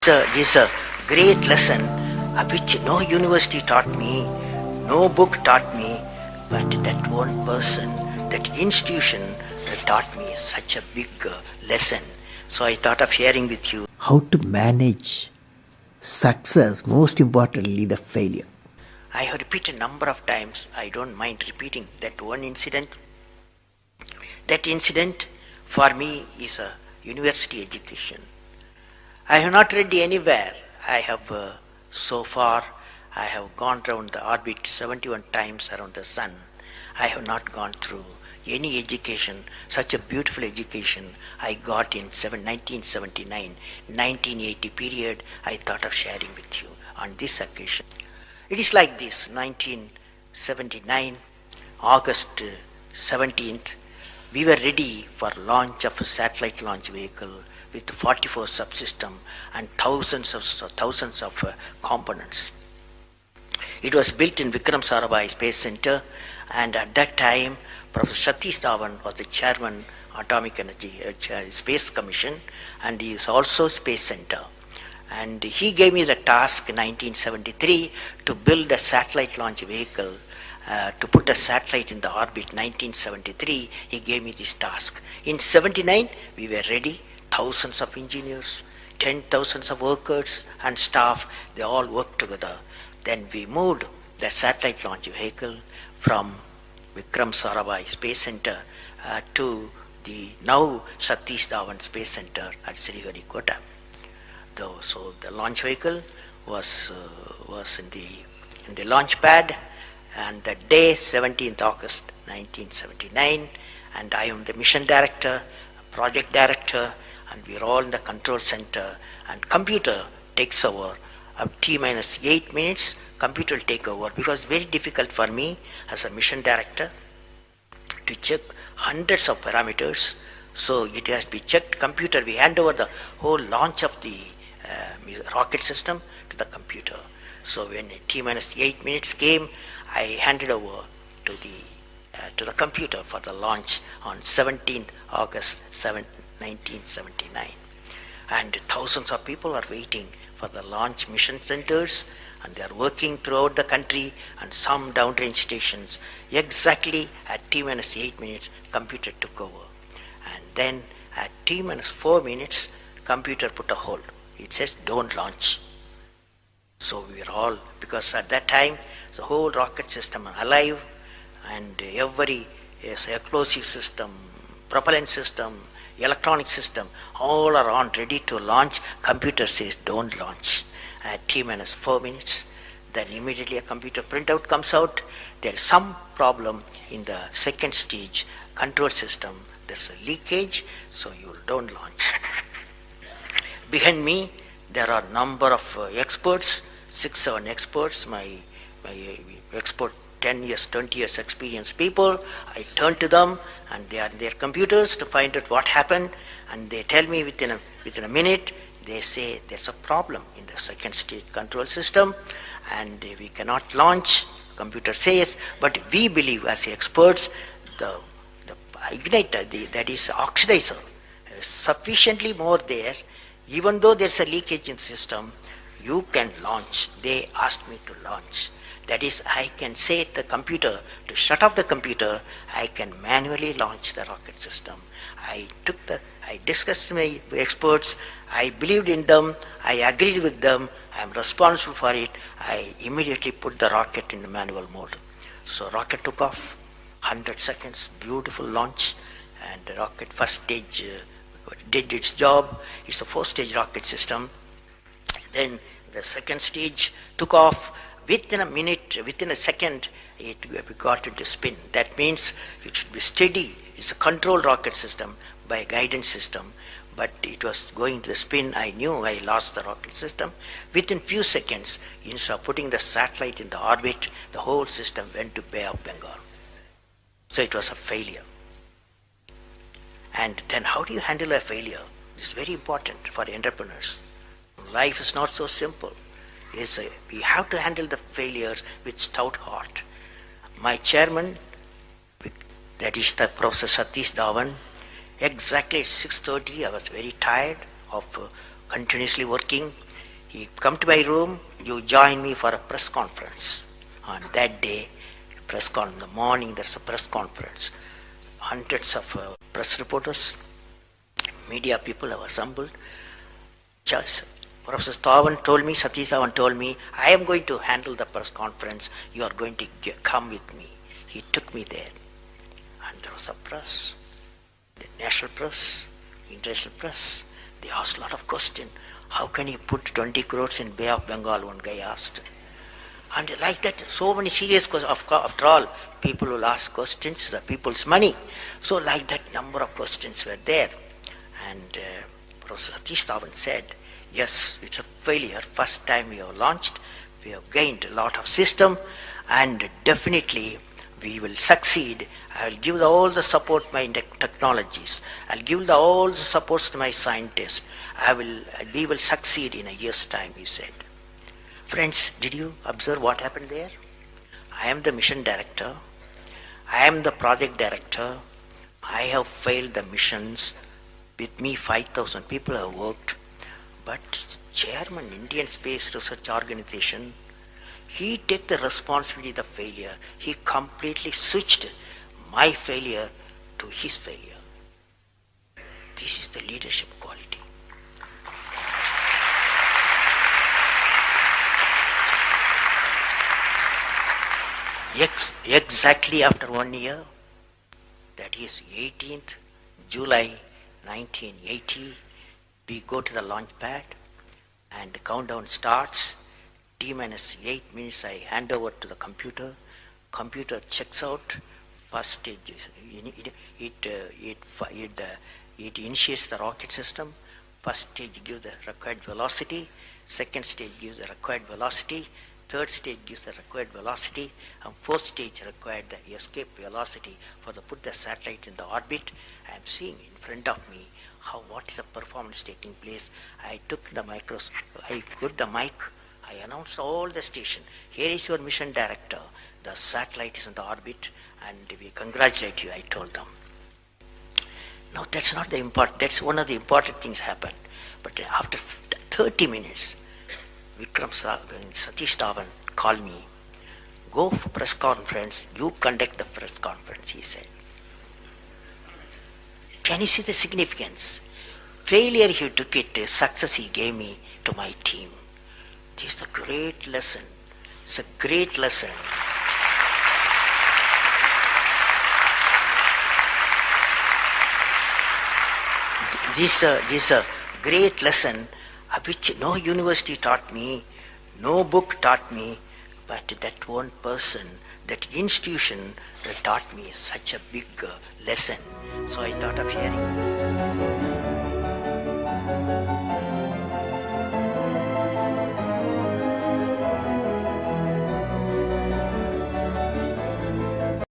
This is a great lesson which no university taught me, no book taught me, but that one person, that institution taught me such a big lesson. So I thought of sharing with you how to manage success, most importantly, the failure. I have repeated a number of times, I don't mind repeating that one incident. That incident for me is a university education. I have not read anywhere. I have so far, I have gone around the orbit 71 times around the sun. I have not gone through any education, such a beautiful education I got in 1979, 1980 period. I thought of sharing with you on this occasion. It is like this: 1979, August 17th, we were ready for launch of a satellite launch vehicle with 44 subsystem and thousands of components. It was built in Vikram Sarabhai Space Center, and at that time, Professor Satish Dhawan was the chairman Atomic Energy Space Commission, and he is also Space Center. And he gave me the task in 1973 to build a satellite launch vehicle, to put a satellite in the orbit. 1973, he gave me this task. In 79, we were ready. Thousands of engineers, 10,000 of workers and staff, they all worked together. Then we moved the satellite launch vehicle from Vikram Sarabhai Space Center to the now Satish Dhawan Space Center at Sriharikota. So the launch vehicle was in the launch pad, and the day 17th August 1979, and I am the mission director, project director, and we are all in the control center, and computer takes over. T minus 8 minutes, computer will take over, because it's very difficult for me as a mission director to check hundreds of parameters. So it has to be checked. Computer, we hand over the whole launch of the rocket system to the computer. So when T minus 8 minutes came, I handed over to the computer for the launch on 17th August 1979. And thousands of people are waiting for the launch mission centers, and they are working throughout the country and some downrange stations. Exactly at T minus 8 minutes, computer took over. And then at T minus 4 minutes, computer put a hold. It says don't launch. So we were all, because at that time, the whole rocket system is alive, and every explosive system, propellant system, electronic system, all are on, ready to launch. Computer says don't launch. At T minus 4 minutes, then immediately a computer printout comes out. There is some problem in the second stage control system. There's a leakage, so you don't launch. Behind me, there are number of experts, 6-7 experts, my expert 10 years, 20 years experienced people. I turn to them, and they are in their computers to find out what happened, and they tell me within a minute. They say there's a problem in the second stage control system, and we cannot launch. Computer says, but we believe as experts, the igniter, that is oxidizer, is sufficiently more there. Even though there's a leakage in the system, you can launch. They asked me to launch. That is, I can say to the computer to shut off the computer. I can manually launch the rocket system. I discussed with my experts. I believed in them. I agreed with them. I am responsible for it. I immediately put the rocket in the manual mode. So rocket took off, 100 seconds, beautiful launch, and the rocket first stage did its job. It's a 4-stage rocket system. Then the second stage took off. Within a minute, within a second, we got into spin. That means it should be steady. It's a controlled rocket system by a guidance system, but it was going to the spin. I knew I lost the rocket system. Within few seconds, instead of putting the satellite in the orbit, the whole system went to Bay of Bengal. So it was a failure. And then how do you handle a failure? It's very important for entrepreneurs. Life is not so simple. We have to handle the failures with stout heart. My chairman, that is the Professor Satish Dhawan, exactly at 6:30, I was very tired of continuously working. You come to my room, you join me for a press conference. On that day, in the morning, there's a press conference. Hundreds of press reporters, media people have assembled. Just Professor Satish Dhawan told me, I am going to handle the press conference. You are going to come with me. He took me there. And there was a press, the national press, international press. They asked a lot of questions. How can you put 20 crores in Bay of Bengal, one guy asked. And like that, so many serious questions. After all, people will ask questions, the people's money. So like that, number of questions were there. And Professor Satish Dhawan said, yes, it's a failure. First time we have launched, we have gained a lot of system, and definitely we will succeed. I will give all the support to my technologies. I'll give all the supports to my scientists. We will succeed in a year's time, he said. Friends, did you observe what happened there? I am the mission director. I am the project director. I have failed the missions. With me, 5,000 people have worked. But chairman, Indian Space Research Organization, he took the responsibility of the failure. He completely switched my failure to his failure. This is the leadership quality. Exactly after 1 year, that is 18th July 1980, we go to the launch pad and the countdown starts. T-minus 8 minutes I hand over to the computer. Computer checks out. First stage, it initiates the rocket system. First stage gives the required velocity. Second stage gives the required velocity. Third stage gives the required velocity, and fourth stage required the escape velocity for the put the satellite in the orbit. I am seeing in front of me what is the performance taking place. I took the I put the mic, I announced all the station. Here is your mission director. The satellite is in the orbit, and we congratulate you, I told them. Now that's not the important, that's one of the important things happened. But after 30 minutes, Satish Dhawan called me, go for press conference, you conduct the press conference, he said. Can you see the significance? Failure he took it, success he gave me to my team. This is a great lesson. It's a great lesson. This is a great lesson which no university taught me, no book taught me, but that one person, that institution that taught me such a big lesson. So I thought of sharing.